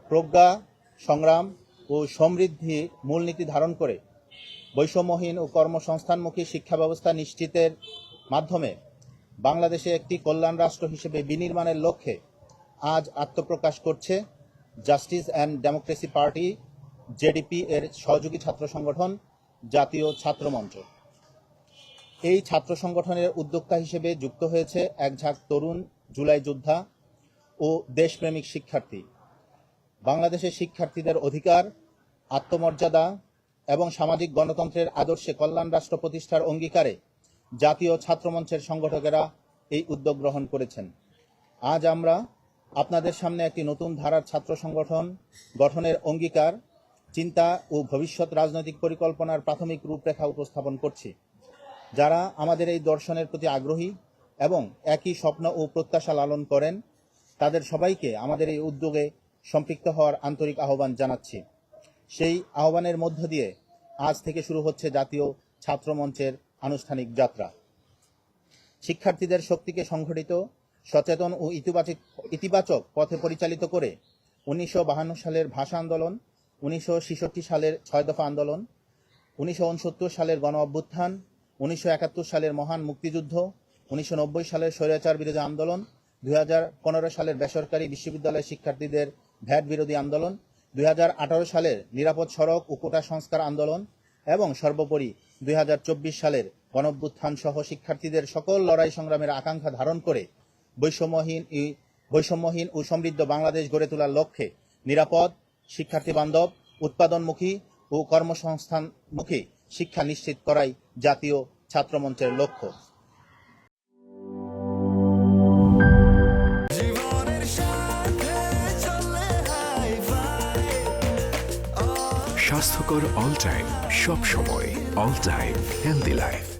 প্রজ্ঞা, সংগ্রাম ও সমৃদ্ধি মূলনীতি ধারণ করে বৈষম্যহীন ও কর্মসংস্থানমুখী শিক্ষা ব্যবস্থা নিশ্চিতের মাধ্যমে বাংলাদেশে একটি কল্যাণ রাষ্ট্র হিসেবে বিনির্মাণের লক্ষ্যে আজ আত্মপ্রকাশ করছে justice and democracy party JDP এর সহযোগী ছাত্র সংগঠন জাতীয় ছাত্র মঞ্চ। এই ছাত্র সংগঠনের উদ্যোক্তা হিসেবে যুক্ত হয়েছে একঝাঁক তরুণ জুলাই যোদ্ধা ও দেশপ্রেমিক শিক্ষার্থী। বাংলাদেশের শিক্ষার্থীদের অধিকার, আত্মমর্যাদা এবং সামাজিক গণতন্ত্রের আদর্শে কল্যাণ রাষ্ট্র প্রতিষ্ঠার অঙ্গীকারে জাতীয় ছাত্রমঞ্চের সংগঠকেরা এই উদ্যোগ গ্রহণ করেছেন। আজ আমরা আপনাদের সামনে একটি নতুন ধারার ছাত্র সংগঠন গঠনের অঙ্গীকার, চিন্তা ও ভবিষ্যৎ রাজনৈতিক পরিকল্পনার প্রাথমিক রূপরেখা উপস্থাপন করছি। যারা আমাদের এই দর্শনের প্রতি আগ্রহী এবং একই স্বপ্ন ও প্রত্যাশা লালন করেন, তাদের সবাইকে আমাদের এই উদ্যোগে সম্পৃক্ত হওয়ার আন্তরিক আহ্বান জানাচ্ছি। সেই আহ্বানের মধ্য দিয়ে আজ থেকে শুরু হচ্ছে জাতীয় ছাত্র মঞ্চের আনুষ্ঠানিক যাত্রা। শিক্ষার্থীদের শক্তিকে সংগঠিত, সচেতন ও ইতিবাচক পথে পরিচালিত করে 1952 সালের ভাষা আন্দোলন, 1966 সালের 6 দফা আন্দোলন, 1969 সালের গণ অভ্যুত্থান, 1971 সালের মহান মুক্তিযুদ্ধ, 1990 সালের স্বৈরাচার বিরোধী আন্দোলন, 2015 সালের বেসরকারি বিশ্ববিদ্যালয় শিক্ষার্থীদের ভ্যাট বিরোধী আন্দোলন, 2018 সালের নিরাপদ সড়ক ও কোটা সংস্কার আন্দোলন এবং সর্বোপরি 2024 সালের গণঅভ্যুত্থান সহ শিক্ষার্থীদের সকল লড়াই সংগ্রামের আকাঙ্ক্ষা ধারণ করে বৈষম্যহীন ও সমৃদ্ধ বাংলাদেশ গড়ে তোলার লক্ষ্যে নিরাপদ, শিক্ষার্থী বান্ধব, উৎপাদনমুখী ও কর্মসংস্থানমুখী শিক্ষা নিশ্চিত করাই জাতীয় ছাত্রমঞ্চের লক্ষ্য। স্বাস্থ্যকর অল টাইম, সব সময় অল টাইম হেলদি লাইফ।